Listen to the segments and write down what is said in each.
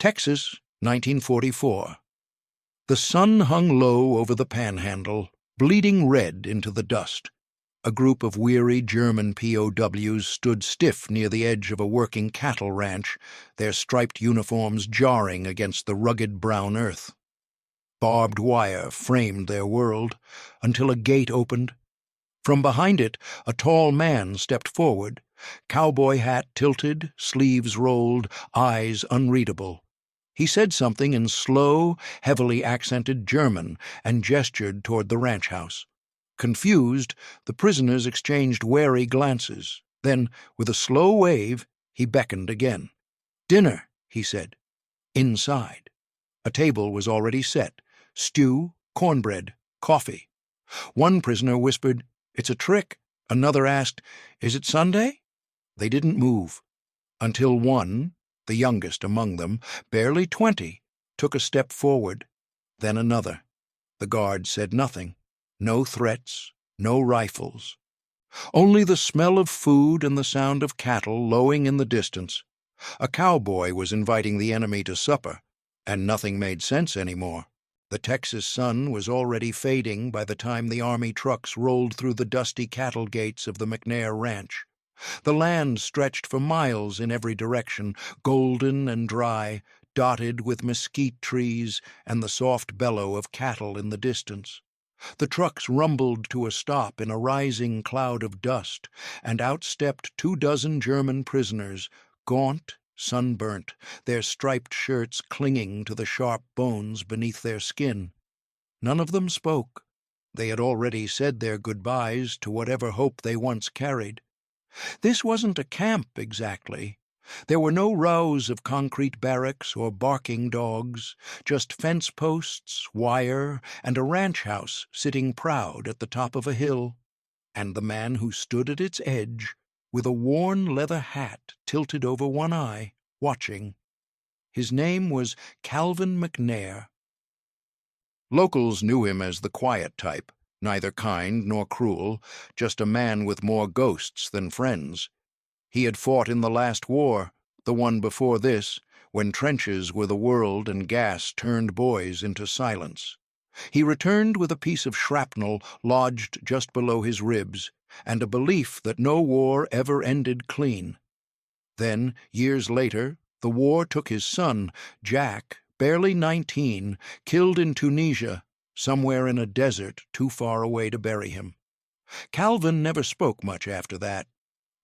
Texas, 1944. The sun hung low over the panhandle, bleeding red into the dust. A group of weary German POWs stood stiff near the edge of a working cattle ranch, their striped uniforms jarring against the rugged brown earth. Barbed wire framed their world until a gate opened. From behind it, a tall man stepped forward, cowboy hat tilted, sleeves rolled, eyes unreadable. He said something in slow, heavily accented German and gestured toward the ranch house. Confused, the prisoners exchanged wary glances. Then, with a slow wave, he beckoned again. "Dinner," he said. Inside. A table was already set. Stew, cornbread, coffee. One prisoner whispered, "It's a trick." Another asked, "Is it Sunday?" They didn't move, until one, the youngest among them, barely 20, took a step forward, then another. The guard said nothing. No threats, no rifles. Only the smell of food and the sound of cattle lowing in the distance. A cowboy was inviting the enemy to supper, and nothing made sense anymore. The Texas sun was already fading by the time the army trucks rolled through the dusty cattle gates of the McNair Ranch. The land stretched for miles in every direction, golden and dry, dotted with mesquite trees and the soft bellow of cattle in the distance. The trucks rumbled to a stop in a rising cloud of dust, and out stepped 24 German prisoners, gaunt, sunburnt, their striped shirts clinging to the sharp bones beneath their skin. None of them spoke. They had already said their goodbyes to whatever hope they once carried. This wasn't a camp exactly. There were no rows of concrete barracks or barking dogs, just fence posts, wire, and a ranch house sitting proud at the top of a hill, and the man who stood at its edge, with a worn leather hat tilted over one eye, watching. His name was Calvin McNair. Locals knew him as the quiet type, neither kind nor cruel, just a man with more ghosts than friends. He had fought in the last war, the one before this, when trenches were the world and gas turned boys into silence. He returned with a piece of shrapnel lodged just below his ribs, and a belief that no war ever ended clean. Then, years later, the war took his son, Jack, barely 19, killed in Tunisia, somewhere in a desert too far away to bury him. Calvin never spoke much after that.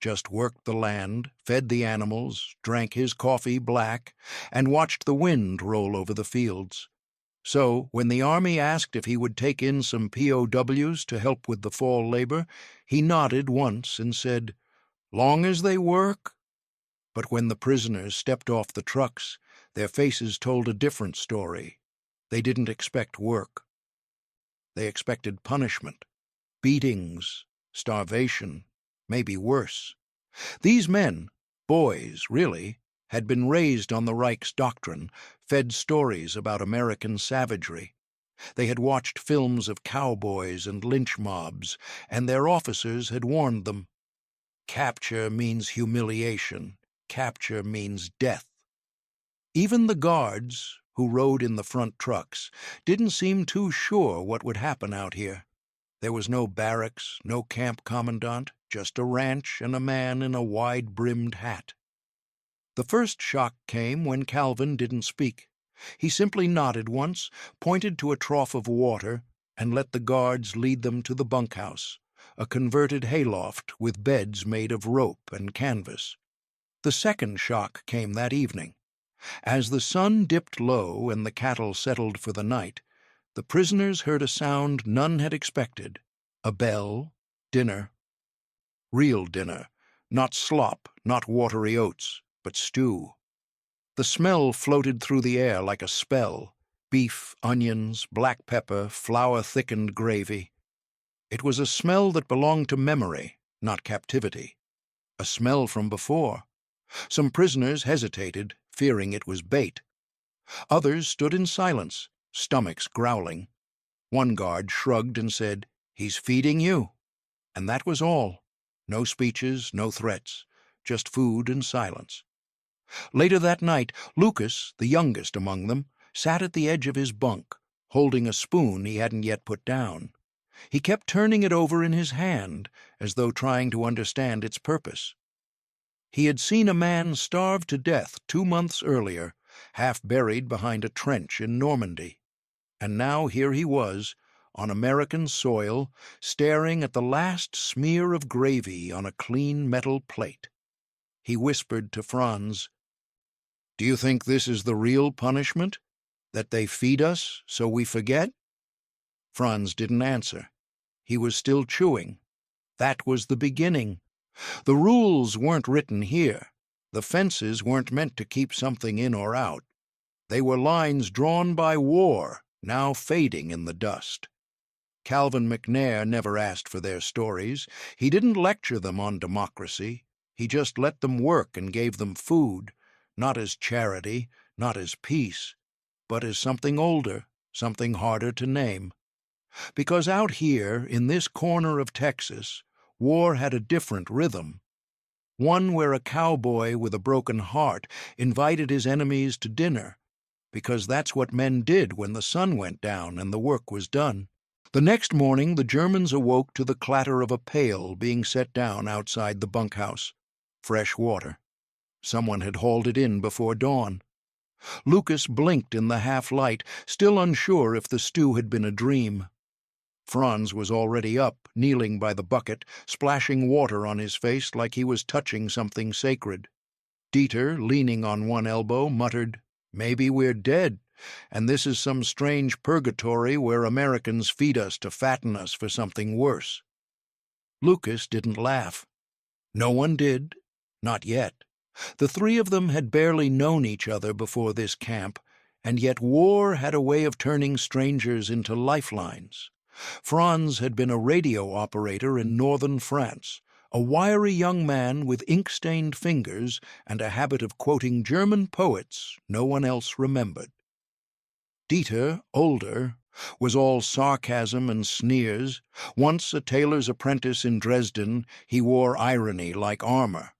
Just worked the land, fed the animals, drank his coffee black, and watched the wind roll over the fields. So, when the army asked if he would take in some POWs to help with the fall labor, he nodded once and said, "Long as they work." But when the prisoners stepped off the trucks, their faces told a different story. They didn't expect work. They expected punishment, beatings, starvation, maybe worse. These men, boys really, had been raised on the Reich's doctrine, fed stories about American savagery. They had watched films of cowboys and lynch mobs, and their officers had warned them. Capture means humiliation. Capture means death. Even the guards, who rode in the front trucks, didn't seem too sure what would happen out here. There was no barracks, no camp commandant, just a ranch and a man in a wide-brimmed hat. The first shock came when Calvin didn't speak. He simply nodded once, pointed to a trough of water, and let the guards lead them to the bunkhouse, a converted hayloft with beds made of rope and canvas. The second shock came that evening. As the sun dipped low and the cattle settled for the night, the prisoners heard a sound none had expected. A bell, dinner. Real dinner, not slop, not watery oats, but stew. The smell floated through the air like a spell. Beef, onions, black pepper, flour-thickened gravy. It was a smell that belonged to memory, not captivity. A smell from before. Some prisoners hesitated, fearing it was bait. Others stood in silence, stomachs growling. One guard shrugged and said, "He's feeding you." And that was all. No speeches, no threats, just food and silence. Later that night, Lucas, the youngest among them, sat at the edge of his bunk, holding a spoon he hadn't yet put down. He kept turning it over in his hand, as though trying to understand its purpose. He had seen a man starve to death 2 months earlier, half buried behind a trench in Normandy. And now here he was, on American soil, staring at the last smear of gravy on a clean metal plate. He whispered to Franz, "Do you think this is the real punishment? That they feed us so we forget?" Franz didn't answer. He was still chewing. That was the beginning. The rules weren't written here. The fences weren't meant to keep something in or out. They were lines drawn by war, now fading in the dust. Calvin McNair never asked for their stories. He didn't lecture them on democracy. He just let them work and gave them food, not as charity, not as peace, but as something older, something harder to name. Because out here, in this corner of Texas, war had a different rhythm. One where a cowboy with a broken heart invited his enemies to dinner, because that's what men did when the sun went down and the work was done. The next morning the Germans awoke to the clatter of a pail being set down outside the bunkhouse. Fresh water. Someone had hauled it in before dawn. Lucas blinked in the half-light, still unsure if the stew had been a dream. Franz was already up, kneeling by the bucket, splashing water on his face like he was touching something sacred. Dieter, leaning on one elbow, muttered, "Maybe we're dead, and this is some strange purgatory where Americans feed us to fatten us for something worse." Lucas didn't laugh. No one did. Not yet. The three of them had barely known each other before this camp, and yet war had a way of turning strangers into lifelines. Franz had been a radio operator in northern France, a wiry young man with ink-stained fingers and a habit of quoting German poets no one else remembered. Dieter, older, was all sarcasm and sneers. Once a tailor's apprentice in Dresden, he wore irony like armor.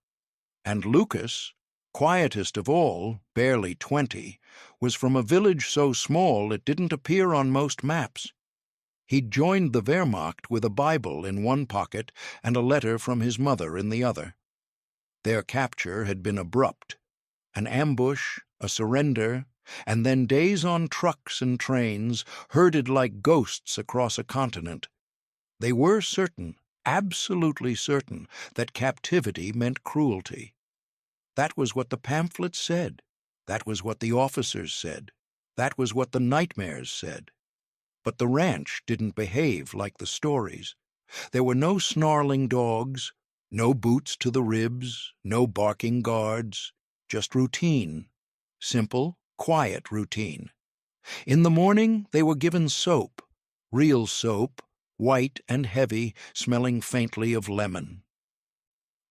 And Lucas, quietest of all, barely 20, was from a village so small it didn't appear on most maps. He'd joined the Wehrmacht with a Bible in one pocket and a letter from his mother in the other. Their capture had been abrupt. An ambush, a surrender, and then days on trucks and trains, herded like ghosts across a continent. They were certain, absolutely certain, that captivity meant cruelty. That was what the pamphlets said. That was what the officers said. That was what the nightmares said. But the ranch didn't behave like the stories. There were no snarling dogs, no boots to the ribs, no barking guards, just routine. Simple, quiet routine. In the morning they were given soap, real soap, white and heavy, smelling faintly of lemon.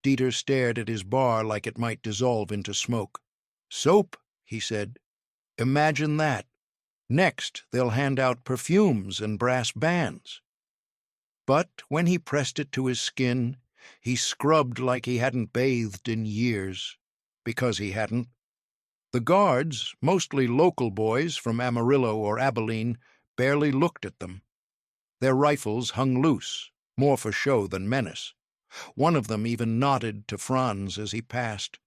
Dieter stared at his bar like it might dissolve into smoke. "Soap," he said. "Imagine that. Next, they'll hand out perfumes and brass bands." But when he pressed it to his skin, he scrubbed like he hadn't bathed in years, because he hadn't. The guards, mostly local boys from Amarillo or Abilene, barely looked at them. Their rifles hung loose, more for show than menace. One of them even nodded to Franz as he passed.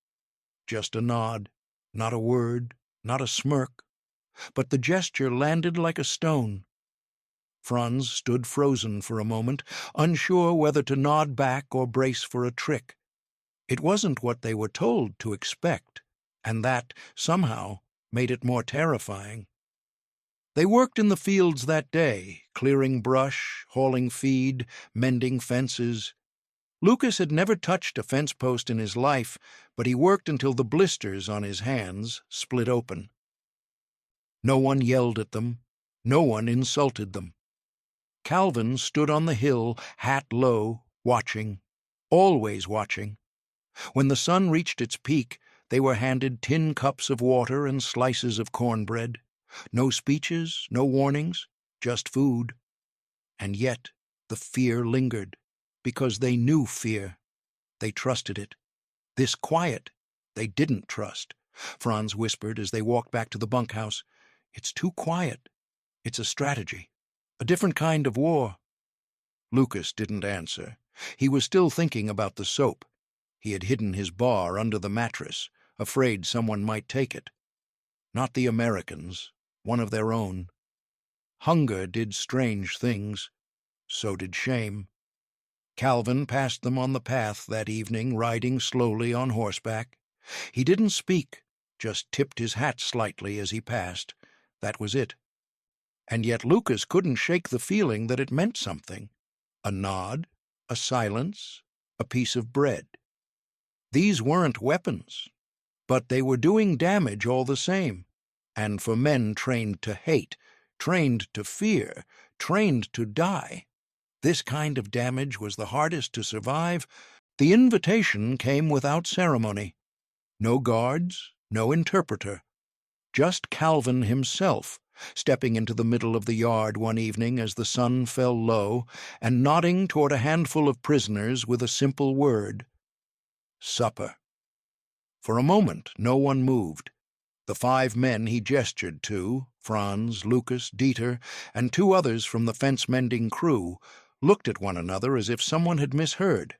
Just a nod, not a word, not a smirk. But the gesture landed like a stone. Franz stood frozen for a moment, unsure whether to nod back or brace for a trick. It wasn't what they were told to expect, and that, somehow, made it more terrifying. They worked in the fields that day, clearing brush, hauling feed, mending fences. Lucas had never touched a fence post in his life, but he worked until the blisters on his hands split open. No one yelled at them. No one insulted them. Calvin stood on the hill, hat low, watching, always watching. When the sun reached its peak, they were handed tin cups of water and slices of cornbread. No speeches, no warnings, just food. And yet the fear lingered, because they knew fear. They trusted it. This quiet they didn't trust. Franz whispered as they walked back to the bunkhouse. "It's too quiet. It's a strategy. A different kind of war." Lucas didn't answer. He was still thinking about the soap. He had hidden his bar under the mattress, afraid someone might take it. Not the Americans, one of their own. Hunger did strange things. So did shame. Calvin passed them on the path that evening, riding slowly on horseback. He didn't speak, just tipped his hat slightly as he passed. That was it. And yet Lucas couldn't shake the feeling that it meant something. A nod, a silence, a piece of bread. These weren't weapons, but they were doing damage all the same. And for men trained to hate, trained to fear, trained to die, this kind of damage was the hardest to survive. The invitation came without ceremony. No guards, no interpreter. Just Calvin himself, stepping into the middle of the yard one evening as the sun fell low and nodding toward a handful of prisoners with a simple word: supper. For a moment no one moved. The 5 men he gestured to, Franz, Lucas, Dieter, and 2 others from the fence-mending crew, looked at one another as if someone had misheard.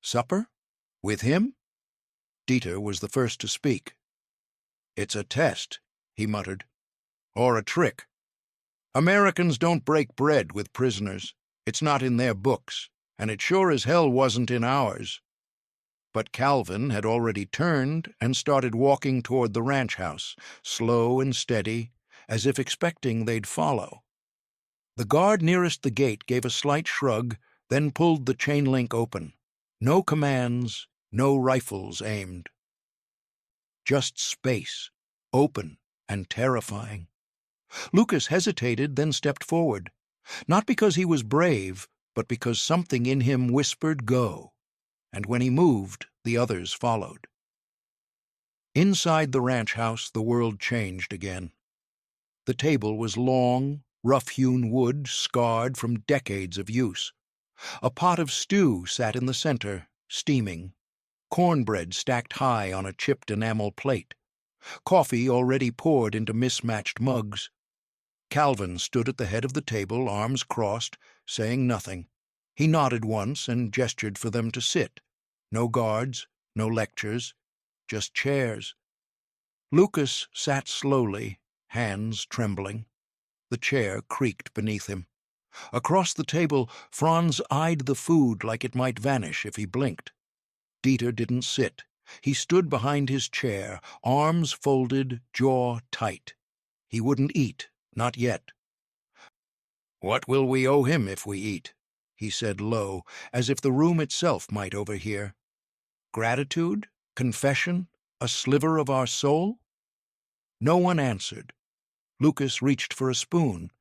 Supper? With him? Dieter was the first to speak. "It's a test," he muttered. "Or a trick. Americans don't break bread with prisoners. It's not in their books, and it sure as hell wasn't in ours." But Calvin had already turned and started walking toward the ranch house, slow and steady, as if expecting they'd follow. The guard nearest the gate gave a slight shrug, then pulled the chain link open. No commands, no rifles aimed. Just space, open and terrifying. Lucas hesitated, then stepped forward, not because he was brave, but because something in him whispered go. And when he moved, the others followed. Inside the ranch house, the world changed again. The table was long, rough-hewn wood, scarred from decades of use. A pot of stew sat in the center, steaming. Cornbread stacked high on a chipped enamel plate. Coffee already poured into mismatched mugs. Calvin stood at the head of the table, arms crossed, saying nothing. He nodded once and gestured for them to sit. No guards, no lectures, just chairs. Lucas sat slowly, hands trembling. The chair creaked beneath him. Across the table, Franz eyed the food like it might vanish if he blinked. Dieter didn't sit. He stood behind his chair, arms folded, jaw tight. He wouldn't eat, not yet. "What will we owe him if we eat?" he said low, as if the room itself might overhear. "Gratitude? Confession? A sliver of our soul?" No one answered. Lucas reached for a spoon.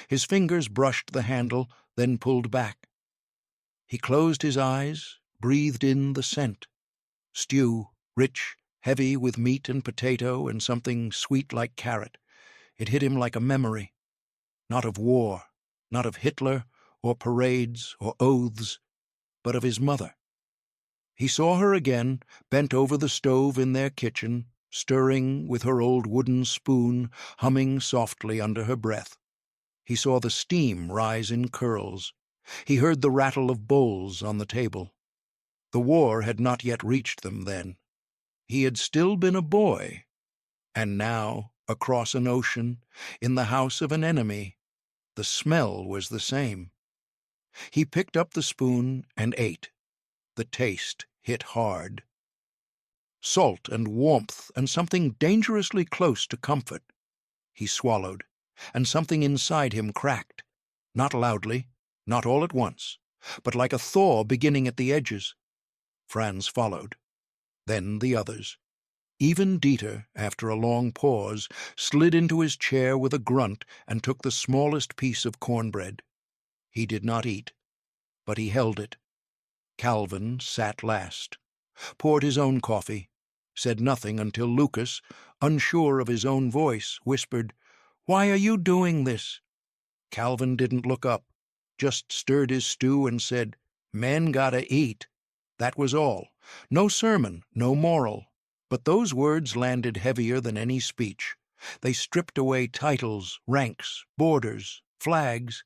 His fingers brushed the handle, then pulled back. He closed his eyes, breathed in the scent. Stew, rich, heavy with meat and potato and something sweet like carrot. It hit him like a memory. Not of war, not of Hitler, or parades, or oaths, but of his mother. He saw her again, bent over the stove in their kitchen, stirring with her old wooden spoon, humming softly under her breath. He saw the steam rise in curls. He heard the rattle of bowls on the table. The war had not yet reached them then. He had still been a boy. And now, across an ocean, in the house of an enemy, the smell was the same. He picked up the spoon and ate. The taste hit hard. Salt and warmth and something dangerously close to comfort. He swallowed, and something inside him cracked. Not loudly, not all at once, but like a thaw beginning at the edges. Franz followed. Then the others. Even Dieter, after a long pause, slid into his chair with a grunt and took the smallest piece of cornbread. He did not eat, but he held it. Calvin sat last, poured his own coffee, said nothing until Lucas, unsure of his own voice, whispered, "Why are you doing this?" Calvin didn't look up, just stirred his stew and said, "Men gotta eat." That was all. No sermon, no moral, But those words landed heavier than any speech. They stripped away titles, ranks, borders, flags.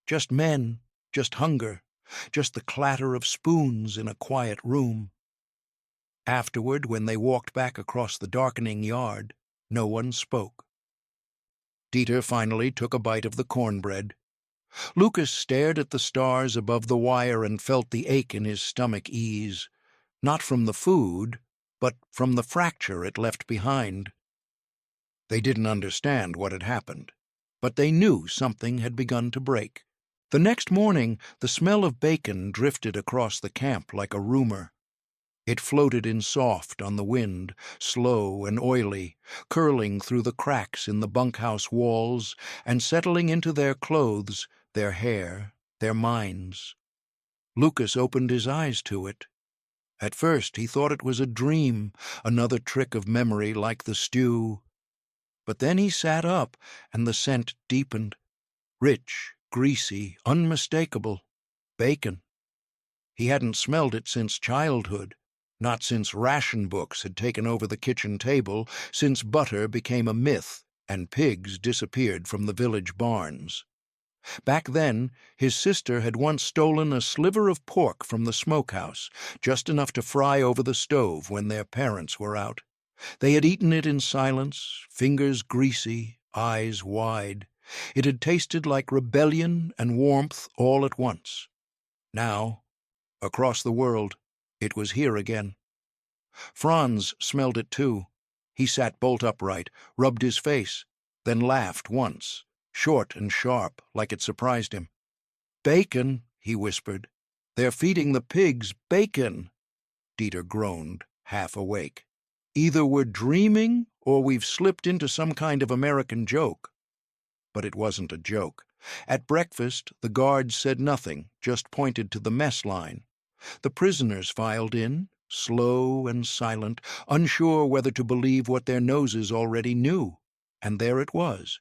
Just men, just hunger, just the clatter of spoons in a quiet room. Afterward, when they walked back across the darkening yard, no one spoke. Dieter finally took a bite of the cornbread. Lucas stared at the stars above the wire and felt the ache in his stomach ease, not from the food, but from the fracture it left behind. They didn't understand what had happened, but they knew something had begun to break. The next morning, the smell of bacon drifted across the camp like a rumor. It floated in soft on the wind, slow and oily, curling through the cracks in the bunkhouse walls and settling into their clothes, their hair, their minds. Lucas opened his eyes to it. At first he thought it was a dream, another trick of memory like the stew. But then he sat up, and the scent deepened. Rich, greasy, unmistakable. Bacon. He hadn't smelled it since childhood, not since ration books had taken over the kitchen table, since butter became a myth and pigs disappeared from the village barns. Back then, his sister had once stolen a sliver of pork from the smokehouse, just enough to fry over the stove when their parents were out. They had eaten it in silence, fingers greasy, eyes wide. It had tasted like rebellion and warmth all at once. Now, across the world, it was here again. Franz smelled it too. He sat bolt upright, rubbed his face, then laughed once, short and sharp, like it surprised him. "Bacon," he whispered. "They're feeding the pigs bacon." Dieter groaned, half awake. "Either we're dreaming or we've slipped into some kind of American joke." But it wasn't a joke. At breakfast, the guards said nothing, just pointed to the mess line. The prisoners filed in, slow and silent, unsure whether to believe what their noses already knew. And there it was,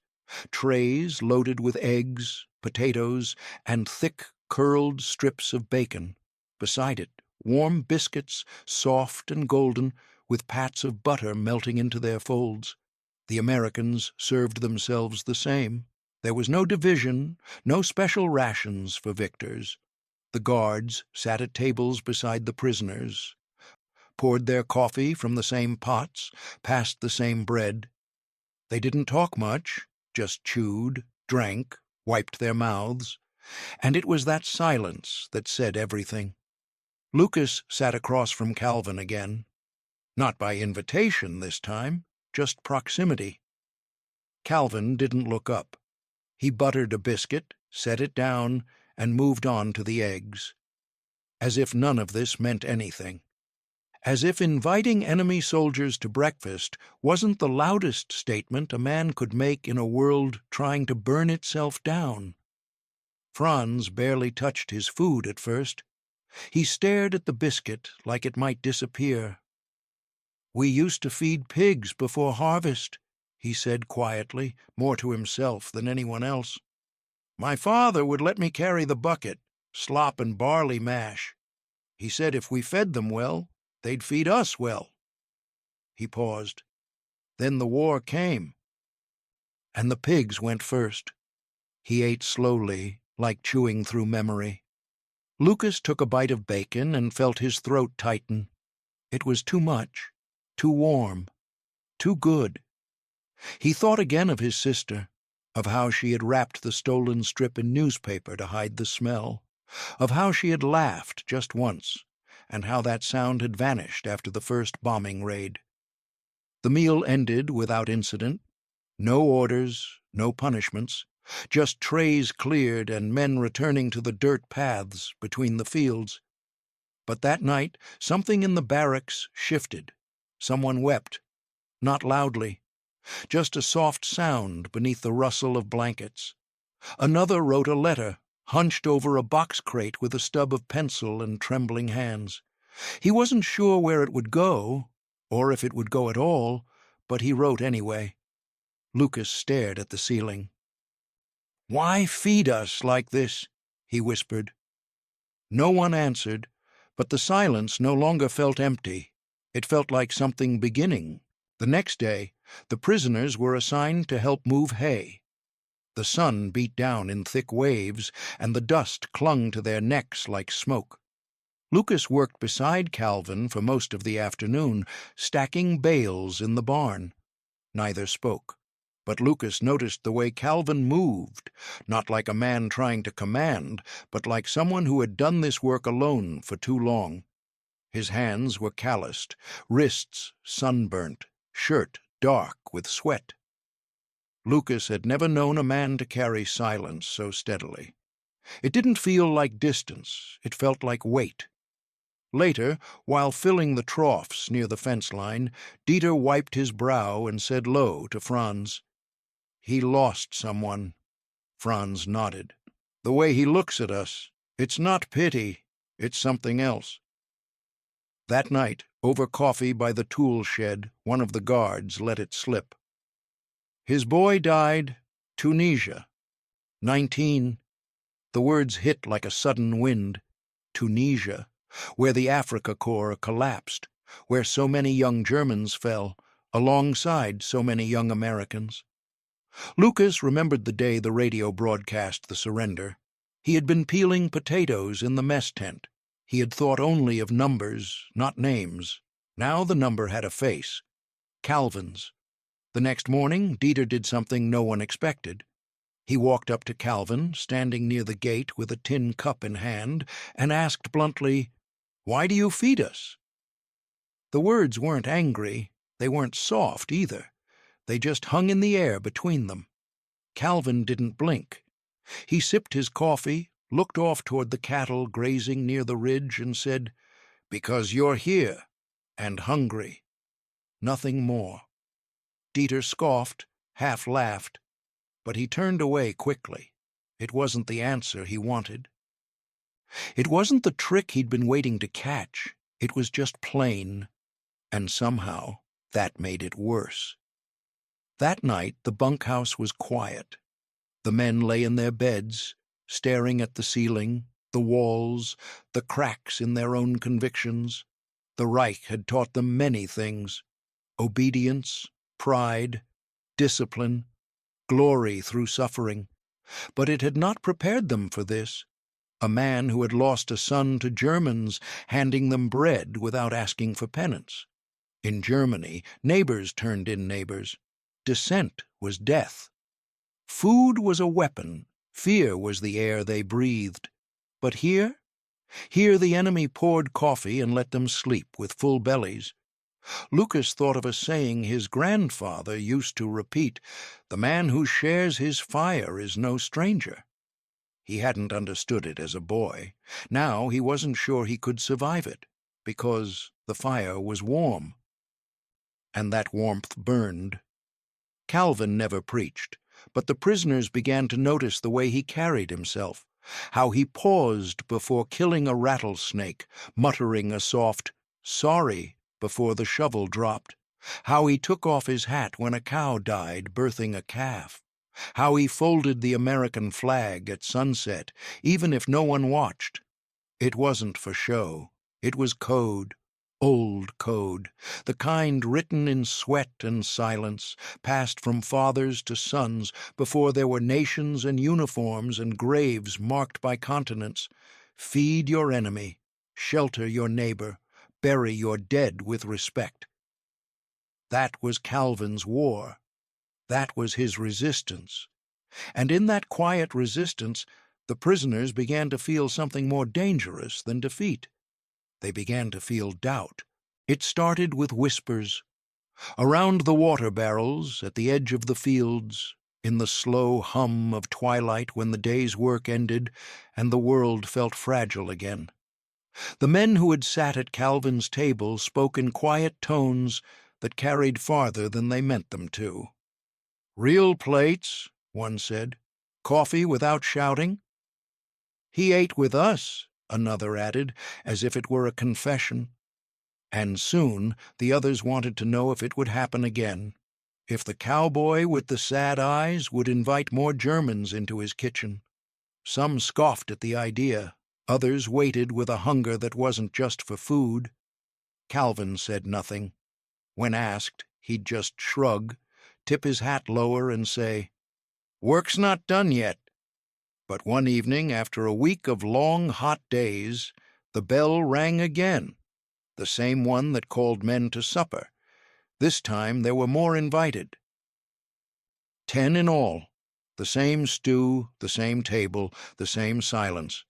trays loaded with eggs, potatoes, and thick, curled strips of bacon. Beside it, warm biscuits, soft and golden, with pats of butter melting into their folds. The Americans served themselves the same. There was no division, no special rations for victors. The guards sat at tables beside the prisoners, poured their coffee from the same pots, passed the same bread. They didn't talk much, just chewed, drank, wiped their mouths, and it was that silence that said everything. Lucas sat across from Calvin again. Not by invitation this time, just proximity. Calvin didn't look up. He buttered a biscuit, set it down, and moved on to the eggs. As if none of this meant anything. As if inviting enemy soldiers to breakfast wasn't the loudest statement a man could make in a world trying to burn itself down. Franz barely touched his food at first. He stared at the biscuit like it might disappear. "We used to feed pigs before harvest," he said quietly, more to himself than anyone else. "My father would let me carry the bucket, slop and barley mash. He said if we fed them well, they'd feed us well." He paused. "Then the war came. And the pigs went first." He ate slowly, like chewing through memory. Lucas took a bite of bacon and felt his throat tighten. It was too much, too warm, too good. He thought again of his sister, of how she had wrapped the stolen strip in newspaper to hide the smell, of how she had laughed just once, and how that sound had vanished after the first bombing raid. The meal ended without incident. No orders, no punishments, just trays cleared and men returning to the dirt paths between the fields. But that night, something in the barracks shifted. Someone wept, not loudly, just a soft sound beneath the rustle of blankets. Another wrote a letter, hunched over a box crate with a stub of pencil and trembling hands. He wasn't sure where it would go, or if it would go at all, but he wrote anyway. Lucas stared at the ceiling. "Why feed us like this?" he whispered. No one answered, but the silence no longer felt empty. It felt like something beginning. The next day, the prisoners were assigned to help move hay. The sun beat down in thick waves, and the dust clung to their necks like smoke. Lucas worked beside Calvin for most of the afternoon, stacking bales in the barn. Neither spoke, but Lucas noticed the way Calvin moved, not like a man trying to command, but like someone who had done this work alone for too long. His hands were calloused, wrists sunburnt, shirt dark with sweat. Lucas had never known a man to carry silence so steadily. It didn't feel like distance, it felt like weight. Later, while filling the troughs near the fence line, Dieter wiped his brow and said low to Franz, "He lost someone." Franz nodded. "The way he looks at us, it's not pity, it's something else." That night, over coffee by the tool shed, one of the guards let it slip. "His boy died, Tunisia. 19. The words hit like a sudden wind. Tunisia, where the Africa Corps collapsed, where so many young Germans fell, alongside so many young Americans. Lucas remembered the day the radio broadcast the surrender. He had been peeling potatoes in the mess tent. He had thought only of numbers, not names. Now the number had a face. Calvin's. The next morning, Dieter did something no one expected. He walked up to Calvin, standing near the gate with a tin cup in hand, and asked bluntly, "Why do you feed us?" The words weren't angry, they weren't soft either. They just hung in the air between them. Calvin didn't blink. He sipped his coffee, looked off toward the cattle grazing near the ridge, and said, "Because you're here, and hungry." Nothing more. Dieter scoffed, half laughed, but he turned away quickly. It wasn't the answer he wanted. It wasn't the trick he'd been waiting to catch. It was just plain, and somehow that made it worse. That night the bunkhouse was quiet. The men lay in their beds, staring at the ceiling, the walls, the cracks in their own convictions. The Reich had taught them many things: obedience, pride, discipline, glory through suffering. But it had not prepared them for this. A man who had lost a son to Germans, handing them bread without asking for penance. In Germany, neighbors turned in neighbors. Dissent was death. Food was a weapon. Fear was the air they breathed. But here the enemy poured coffee and let them sleep with full bellies. Lucas thought of a saying his grandfather used to repeat, "The man who shares his fire is no stranger." He hadn't understood it as a boy. Now he wasn't sure he could survive it, because the fire was warm. And that warmth burned. Calvin never preached, but the prisoners began to notice the way he carried himself, how he paused before killing a rattlesnake, muttering a soft, "Sorry," before the shovel dropped, how he took off his hat when a cow died birthing a calf, how he folded the American flag at sunset, even if no one watched. It wasn't for show. It was code, old code, the kind written in sweat and silence, passed from fathers to sons before there were nations and uniforms and graves marked by continents. Feed your enemy, shelter your neighbor, bury your dead with respect. That was Calvin's war. That was his resistance. And in that quiet resistance, the prisoners began to feel something more dangerous than defeat. They began to feel doubt. It started with whispers. Around the water barrels, at the edge of the fields, in the slow hum of twilight when the day's work ended and the world felt fragile again. The men who had sat at Calvin's table spoke in quiet tones that carried farther than they meant them to. "Real plates," one said. "Coffee without shouting." "He ate with us," another added, as if it were a confession. And soon the others wanted to know if it would happen again, if the cowboy with the sad eyes would invite more Germans into his kitchen. Some scoffed at the idea. Others waited with a hunger that wasn't just for food. Calvin said nothing. When asked, he'd just shrug, tip his hat lower and say, "Work's not done yet." But one evening, after a week of long, hot days, the bell rang again, the same one that called men to supper. This time there were more invited. 10 in all, the same stew, the same table, the same silence.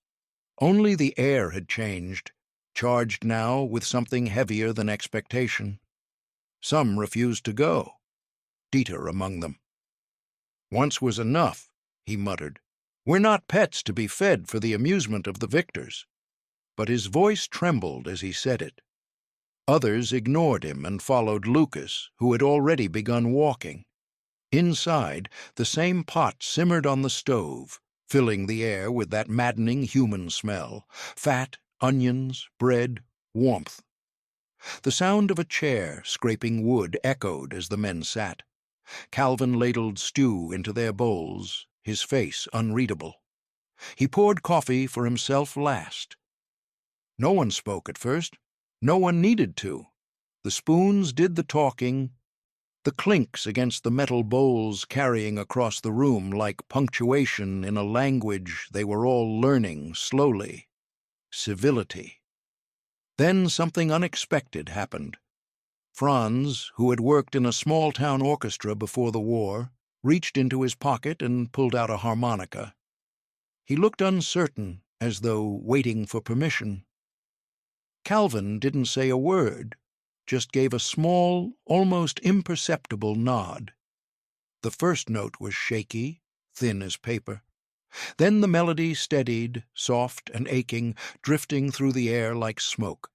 Only the air had changed, charged now with something heavier than expectation. Some refused to go, Dieter among them. "Once was enough," he muttered. "We're not pets to be fed for the amusement of the victors." But his voice trembled as he said it. Others ignored him and followed Lucas, who had already begun walking. Inside, the same pot simmered on the stove, filling the air with that maddening human smell: fat, onions, bread, warmth. The sound of a chair scraping wood echoed as the men sat. Calvin ladled stew into their bowls, his face unreadable. He poured coffee for himself last. No one spoke at first. No one needed to. The spoons did the talking, the clinks against the metal bowls carrying across the room like punctuation in a language they were all learning slowly. Civility. Then something unexpected happened. Franz, who had worked in a small-town orchestra before the war, reached into his pocket and pulled out a harmonica. He looked uncertain, as though waiting for permission. Calvin didn't say a word, just gave a small, almost imperceptible nod. The first note was shaky, thin as paper. Then the melody steadied, soft and aching, drifting through the air like smoke.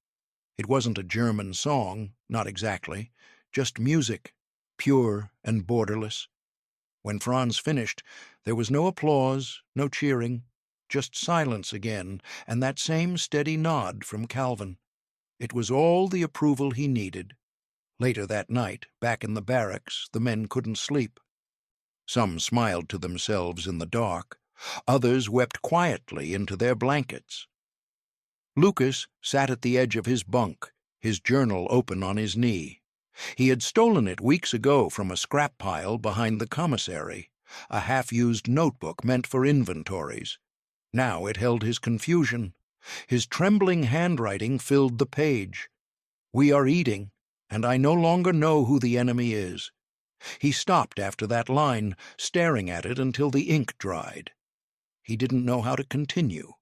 It wasn't a German song, not exactly, just music, pure and borderless. When Franz finished, there was no applause, no cheering, just silence again, and that same steady nod from Calvin. It was all the approval he needed. Later that night, back in the barracks, the men couldn't sleep. Some smiled to themselves in the dark. Others wept quietly into their blankets. Lucas sat at the edge of his bunk, his journal open on his knee. He had stolen it weeks ago from a scrap pile behind the commissary, a half-used notebook meant for inventories. Now it held his confusion. His trembling handwriting filled the page. "We are eating, and I no longer know who the enemy is." He stopped after that line, staring at it until the ink dried. He didn't know how to continue.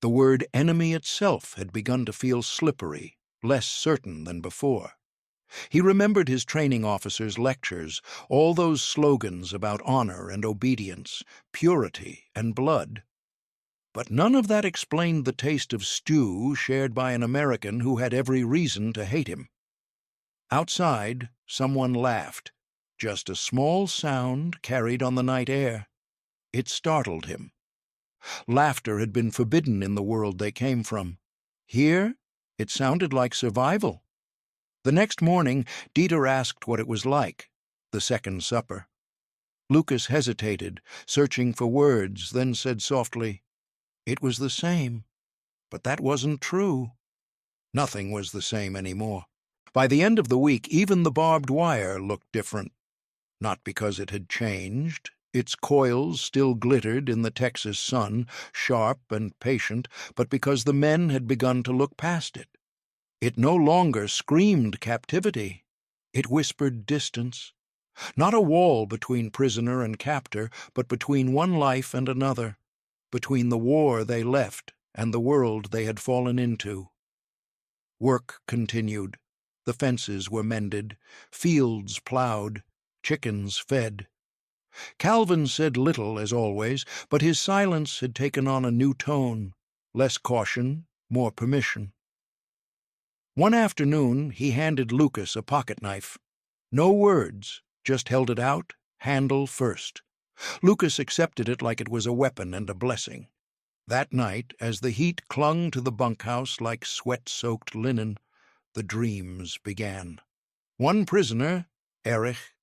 The word enemy itself had begun to feel slippery, less certain than before. He remembered his training officer's lectures, all those slogans about honor and obedience, purity and blood. But none of that explained the taste of stew shared by an American who had every reason to hate him. Outside, someone laughed, just a small sound carried on the night air. It startled him. Laughter had been forbidden in the world they came from. Here, it sounded like survival. The next morning, Dieter asked what it was like, the second supper. Lucas hesitated, searching for words, then said softly, "It was the same, but that wasn't true." Nothing was the same anymore. By the end of the week, even the barbed wire looked different. Not because it had changed. Its coils still glittered in the Texas sun, sharp and patient, but because the men had begun to look past it. It no longer screamed captivity. It whispered distance. Not a wall between prisoner and captor, but between one life and another, between the war they left and the world they had fallen into. Work continued. The fences were mended, fields plowed, chickens fed. Calvin said little, as always, but his silence had taken on a new tone, less caution, more permission. One afternoon he handed Lucas a pocket-knife. No words, just held it out, handle first. Lucas accepted it like it was a weapon and a blessing. That night, as the heat clung to the bunkhouse like sweat-soaked linen, the dreams began. One prisoner, Erich,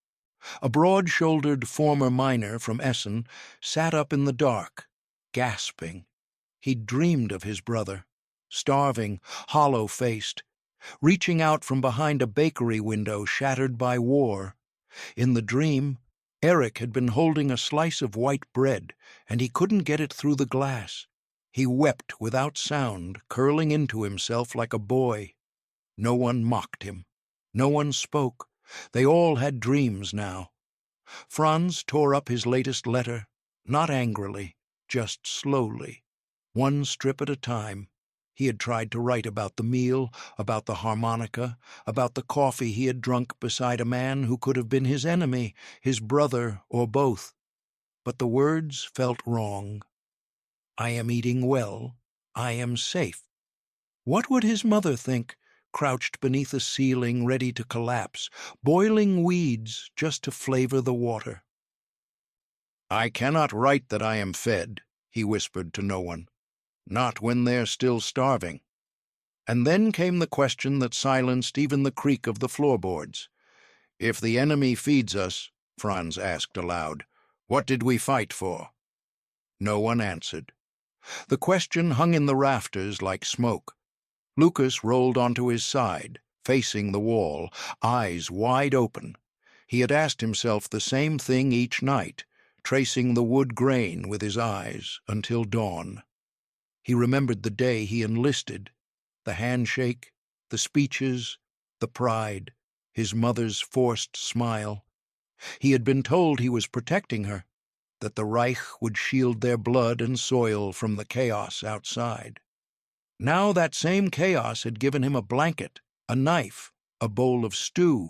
a broad-shouldered former miner from Essen, sat up in the dark, gasping. He'd dreamed of his brother, starving, hollow-faced, reaching out from behind a bakery window shattered by war. In the dream, Eric had been holding a slice of white bread, and he couldn't get it through the glass. He wept without sound, curling into himself like a boy. No one mocked him. No one spoke. They all had dreams now. Franz tore up his latest letter, not angrily, just slowly, one strip at a time. He had tried to write about the meal, about the harmonica, about the coffee he had drunk beside a man who could have been his enemy, his brother, or both. But the words felt wrong. I am eating well. I am safe. What would his mother think, crouched beneath a ceiling ready to collapse, boiling weeds just to flavor the water? I cannot write that I am fed, he whispered to no one. Not when they're still starving. And then came the question that silenced even the creak of the floorboards. If the enemy feeds us, Franz asked aloud, what did we fight for? No one answered. The question hung in the rafters like smoke. Lucas rolled onto his side, facing the wall, eyes wide open. He had asked himself the same thing each night, tracing the wood grain with his eyes until dawn. He remembered the day he enlisted, the handshake, the speeches, the pride, his mother's forced smile. He had been told he was protecting her, that the Reich would shield their blood and soil from the chaos outside. Now that same chaos had given him a blanket, a knife, a bowl of stew.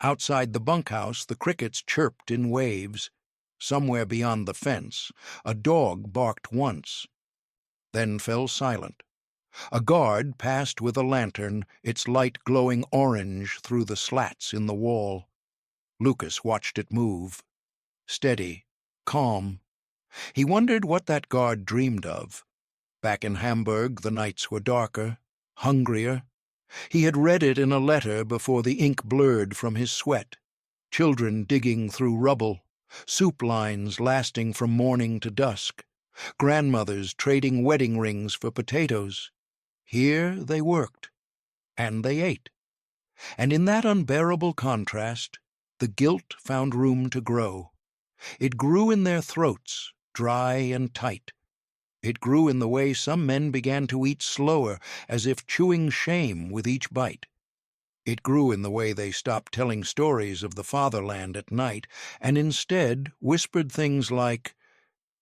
Outside the bunkhouse, the crickets chirped in waves. Somewhere beyond the fence, a dog barked once, then fell silent. A guard passed with a lantern, its light glowing orange through the slats in the wall. Lucas watched it move. Steady, calm. He wondered what that guard dreamed of. Back in Hamburg, the nights were darker, hungrier. He had read it in a letter before the ink blurred from his sweat. Children digging through rubble, soup lines lasting from morning to dusk, grandmothers trading wedding rings for potatoes. Here they worked, and they ate. And in that unbearable contrast, the guilt found room to grow. It grew in their throats, dry and tight. It grew in the way some men began to eat slower, as if chewing shame with each bite. It grew in the way they stopped telling stories of the fatherland at night, and instead whispered things like,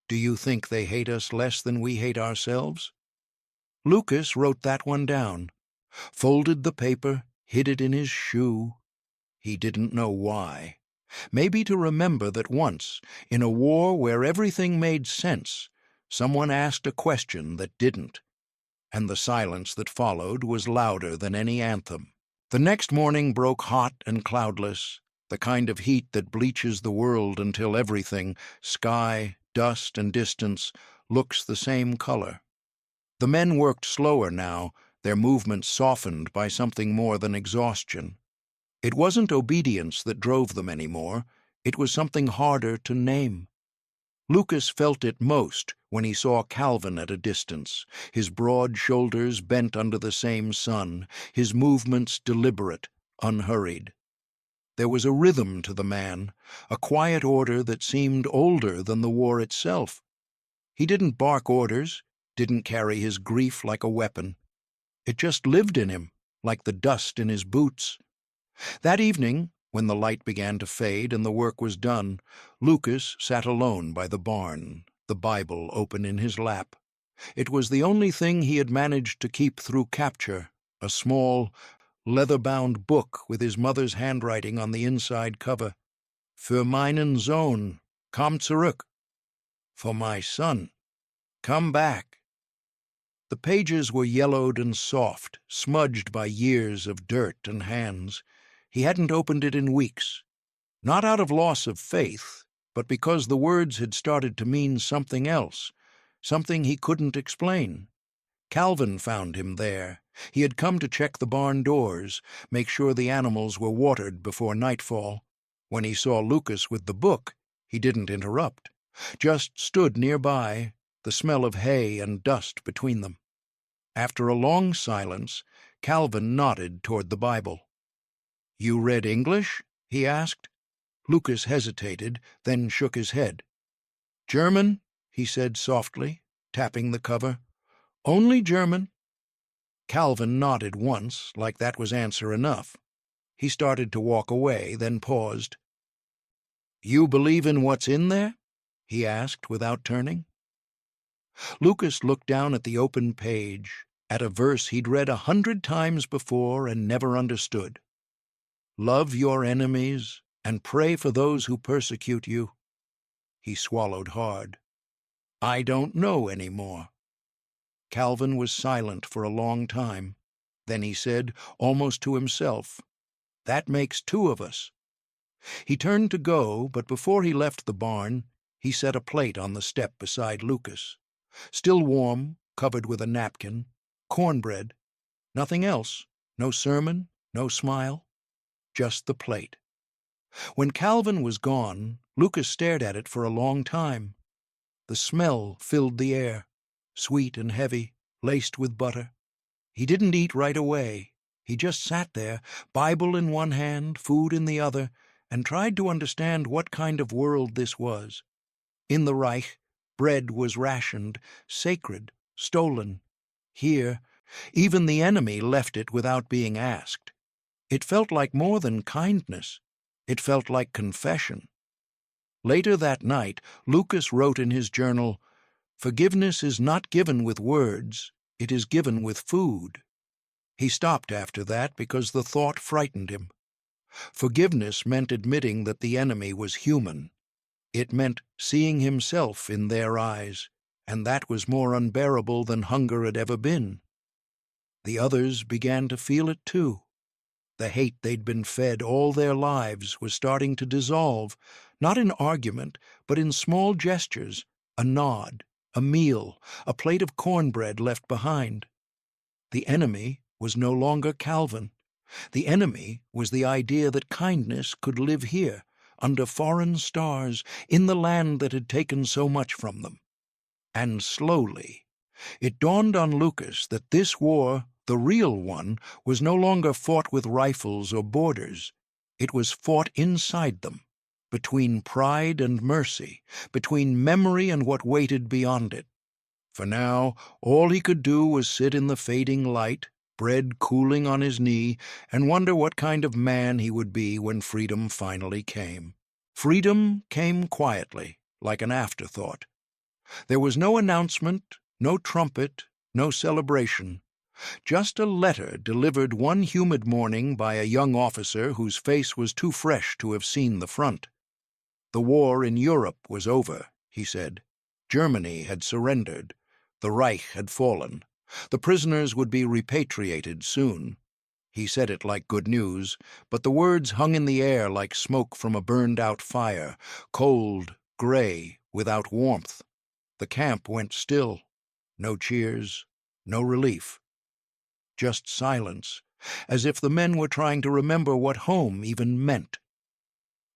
"Do you think they hate us less than we hate ourselves?" Lucas wrote that one down, folded the paper, hid it in his shoe. He didn't know why. Maybe to remember that once, in a war where everything made sense, someone asked a question that didn't, and the silence that followed was louder than any anthem. The next morning broke hot and cloudless, the kind of heat that bleaches the world until everything, sky, dust, and distance, looks the same color. The men worked slower now, their movements softened by something more than exhaustion. It wasn't obedience that drove them anymore, it was something harder to name. Lucas felt it most when he saw Calvin at a distance, his broad shoulders bent under the same sun, his movements deliberate, unhurried. There was a rhythm to the man, a quiet order that seemed older than the war itself. He didn't bark orders, didn't carry his grief like a weapon. It just lived in him, like the dust in his boots. That evening, when the light began to fade and the work was done, Lucas sat alone by the barn, the Bible open in his lap. It was the only thing he had managed to keep through capture, a small, leather-bound book with his mother's handwriting on the inside cover. Für meinen Sohn, komm zurück. For my son, come back. The pages were yellowed and soft, smudged by years of dirt and hands. He hadn't opened it in weeks, not out of loss of faith, but because the words had started to mean something else, something he couldn't explain. Calvin found him there. He had come to check the barn doors, make sure the animals were watered before nightfall. When he saw Lucas with the book, he didn't interrupt, just stood nearby, the smell of hay and dust between them. After a long silence, Calvin nodded toward the Bible. "You read English?" he asked. Lucas hesitated, then shook his head. "German," he said softly, tapping the cover. "Only German." Calvin nodded once, like that was answer enough. He started to walk away, then paused. "You believe in what's in there?" he asked without turning. Lucas looked down at the open page, at a verse he'd read 100 times before and never understood. "Love your enemies and pray for those who persecute you." He swallowed hard. "I don't know any more." Calvin was silent for a long time. Then he said, almost to himself, "That makes 2 of us." He turned to go, but before he left the barn, he set a plate on the step beside Lucas. Still warm, covered with a napkin, cornbread, nothing else, no sermon, no smile, just the plate. When Calvin was gone, Lucas stared at it for a long time. The smell filled the air, sweet and heavy, laced with butter. He didn't eat right away. He just sat there, Bible in one hand, food in the other, and tried to understand what kind of world this was. In the Reich, bread was rationed, sacred, stolen. Here, even the enemy left it without being asked. It felt like more than kindness. It felt like confession. Later that night, Lucas wrote in his journal, "Forgiveness is not given with words, it is given with food." He stopped after that because the thought frightened him. Forgiveness meant admitting that the enemy was human. It meant seeing himself in their eyes, and that was more unbearable than hunger had ever been. The others began to feel it too. The hate they'd been fed all their lives was starting to dissolve, not in argument, but in small gestures, a nod, a meal, a plate of cornbread left behind. The enemy was no longer Calvin. The enemy was the idea that kindness could live here, under foreign stars, in the land that had taken so much from them. And slowly, it dawned on Lucas that this war, the real one, was no longer fought with rifles or borders. It was fought inside them, between pride and mercy, between memory and what waited beyond it. For now, all he could do was sit in the fading light, bread cooling on his knee, and wonder what kind of man he would be when freedom finally came. Freedom came quietly, like an afterthought. There was no announcement, no trumpet, no celebration. Just a letter delivered one humid morning by a young officer whose face was too fresh to have seen the front. The war in Europe was over, he said. Germany had surrendered. The Reich had fallen. The prisoners would be repatriated soon. He said it like good news, but the words hung in the air like smoke from a burned-out fire, cold, gray, without warmth. The camp went still. No cheers, no relief. Just silence, as if the men were trying to remember what home even meant.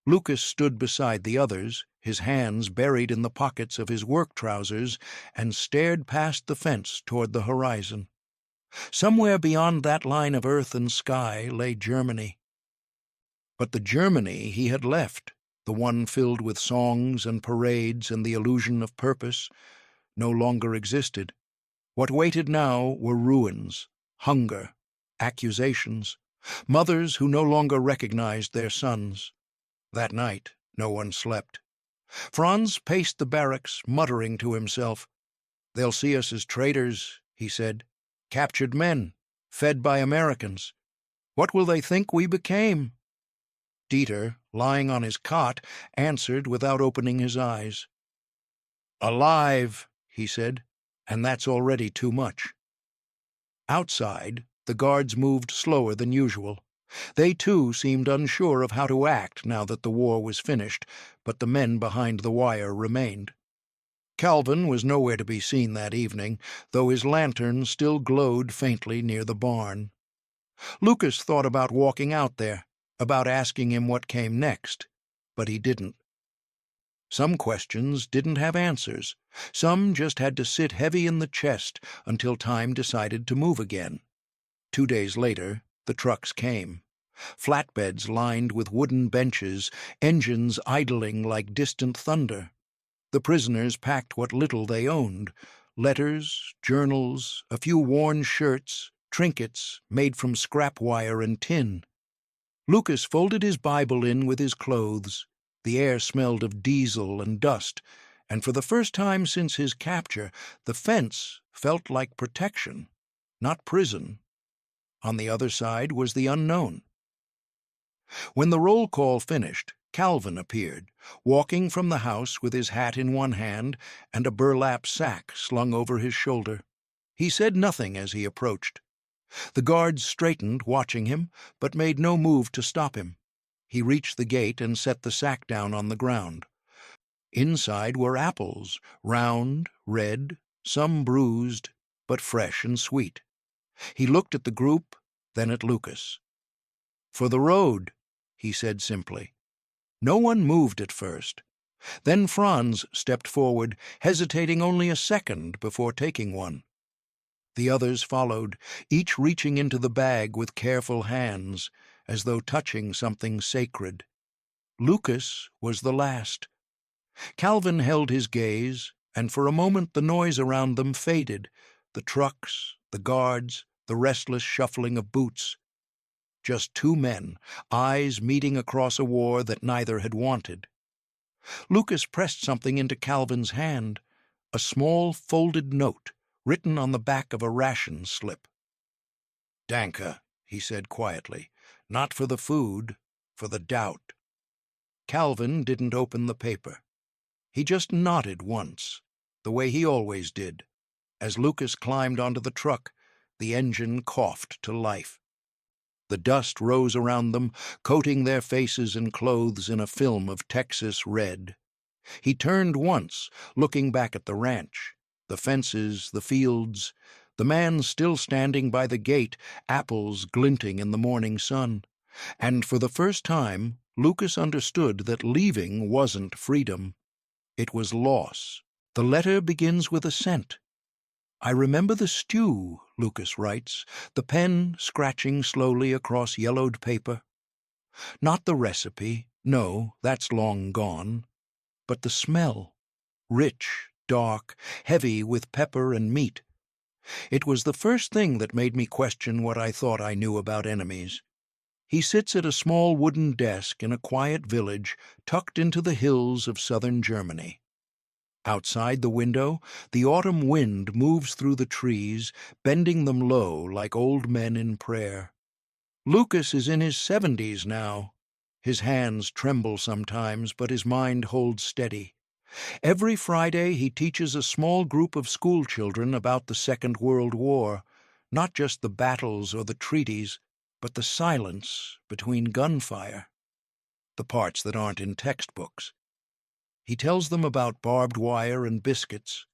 Lucas stood beside the others, his hands buried in the pockets of his work trousers, and stared past the fence toward the horizon. Somewhere beyond that line of earth and sky lay Germany. But the Germany he had left, the one filled with songs and parades and the illusion of purpose, no longer existed. What waited now were ruins, hunger, accusations, mothers who no longer recognized their sons. That night, no one slept. Franz paced the barracks, muttering to himself. "They'll see us as traitors," he said. "Captured men, fed by Americans. What will they think we became?" Dieter, lying on his cot, answered without opening his eyes. "Alive," he said, "and that's already too much." Outside, the guards moved slower than usual. They, too, seemed unsure of how to act now that the war was finished, but the men behind the wire remained. Calvin was nowhere to be seen that evening, though his lantern still glowed faintly near the barn. Lucas thought about walking out there, about asking him what came next, but he didn't. Some questions didn't have answers. Some just had to sit heavy in the chest until time decided to move again. 2 days later, the trucks came. Flatbeds lined with wooden benches, engines idling like distant thunder. The prisoners packed what little they owned: letters, journals, a few worn shirts, trinkets made from scrap wire and tin. Lucas folded his Bible in with his clothes. The air smelled of diesel and dust, and for the first time since his capture, the fence felt like protection, not prison. On the other side was the unknown. When the roll call finished, Calvin appeared, walking from the house with his hat in one hand and a burlap sack slung over his shoulder. He said nothing as he approached. The guards straightened, watching him, but made no move to stop him. He reached the gate and set the sack down on the ground. Inside were apples, round, red, some bruised, but fresh and sweet. He looked at the group, then at Lucas. "For the road," he said simply. No one moved at first. Then Franz stepped forward, hesitating only a second before taking one. The others followed, each reaching into the bag with careful hands, as though touching something sacred. Lucas was the last. Calvin held his gaze, and for a moment the noise around them faded, the trucks, the guards, the restless shuffling of boots. Just two men, eyes meeting across a war that neither had wanted. Lucas pressed something into Calvin's hand, a small folded note written on the back of a ration slip. "Danke," he said quietly, "not for the food, for the doubt." Calvin didn't open the paper. He just nodded once, the way he always did. As Lucas climbed onto the truck, the engine coughed to life. The dust rose around them, coating their faces and clothes in a film of Texas red. He turned once, looking back at the ranch, the fences, the fields, the man still standing by the gate, apples glinting in the morning sun. And for the first time, Lucas understood that leaving wasn't freedom. It was loss. The letter begins with a scent. "I remember the stew," Lucas writes, the pen scratching slowly across yellowed paper. Not the recipe, no, that's long gone, but the smell, rich, dark, heavy with pepper and meat. It was the first thing that made me question what I thought I knew about enemies. He sits at a small wooden desk in a quiet village tucked into the hills of southern Germany. Outside the window, the autumn wind moves through the trees, bending them low like old men in prayer. Lucas is in his 70s now. His hands tremble sometimes, but his mind holds steady. Every Friday he teaches a small group of schoolchildren about the Second World War, not just the battles or the treaties, but the silence between gunfire, the parts that aren't in textbooks. He tells them about barbed wire and biscuits,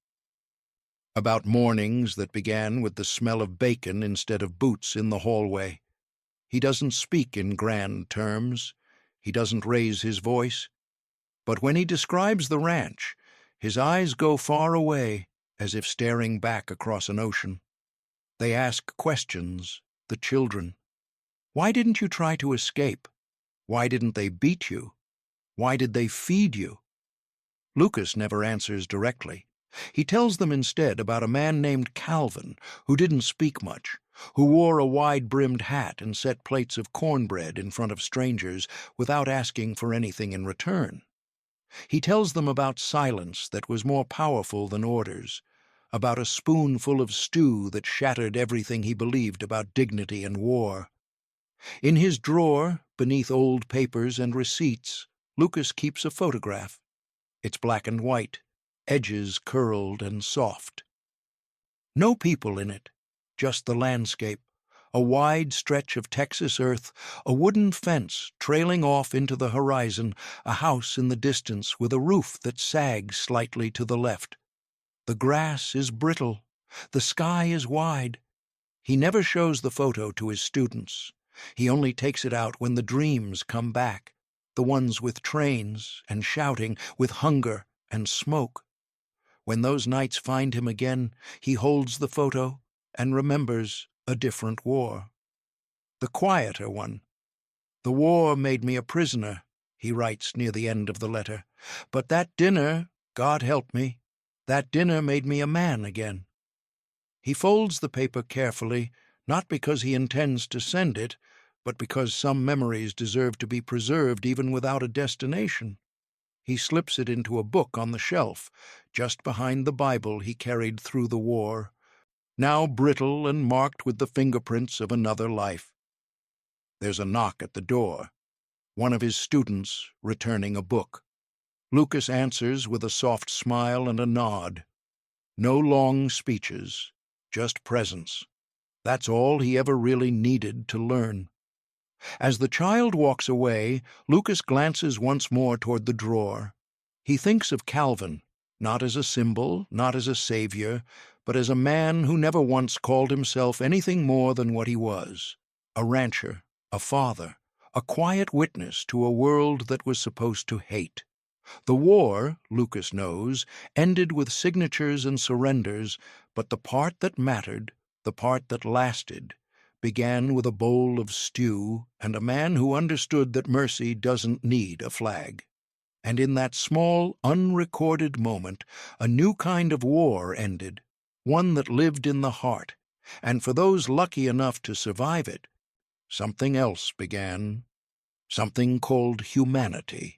about mornings that began with the smell of bacon instead of boots in the hallway. He doesn't speak in grand terms. He doesn't raise his voice. But when he describes the ranch, his eyes go far away, as if staring back across an ocean. They ask questions, the children. Why didn't you try to escape? Why didn't they beat you? Why did they feed you? Lucas never answers directly. He tells them instead about a man named Calvin, who didn't speak much, who wore a wide-brimmed hat and set plates of cornbread in front of strangers without asking for anything in return. He tells them about silence that was more powerful than orders, about a spoonful of stew that shattered everything he believed about dignity and war. In his drawer, beneath old papers and receipts, Lucas keeps a photograph. It's black and white, edges curled and soft. No people in it, just the landscape, a wide stretch of Texas earth, a wooden fence trailing off into the horizon, a house in the distance with a roof that sags slightly to the left. The grass is brittle, the sky is wide. He never shows the photo to his students. He only takes it out when the dreams come back, the ones with trains and shouting, with hunger and smoke. When those nights find him again, he holds the photo and remembers a different war. The quieter one. "The war made me a prisoner," he writes near the end of the letter. "But that dinner, God help me, that dinner made me a man again." He folds the paper carefully, not because he intends to send it, but because some memories deserve to be preserved even without a destination. He slips it into a book on the shelf, just behind the Bible he carried through the war, now brittle and marked with the fingerprints of another life. There's a knock at the door. One of his students returning a book. Lucas answers with a soft smile and a nod. No long speeches, just presence. That's all he ever really needed to learn. As the child walks away, Lucas glances once more toward the drawer. He thinks of Calvin, not as a symbol, not as a savior, but as a man who never once called himself anything more than what he was: a rancher, a father, a quiet witness to a world that was supposed to hate. The war, Lucas knows, ended with signatures and surrenders, but the part that mattered, the part that lasted, began with a bowl of stew and a man who understood that mercy doesn't need a flag. And in that small, unrecorded moment, a new kind of war ended, one that lived in the heart, and for those lucky enough to survive it, something else began, something called humanity.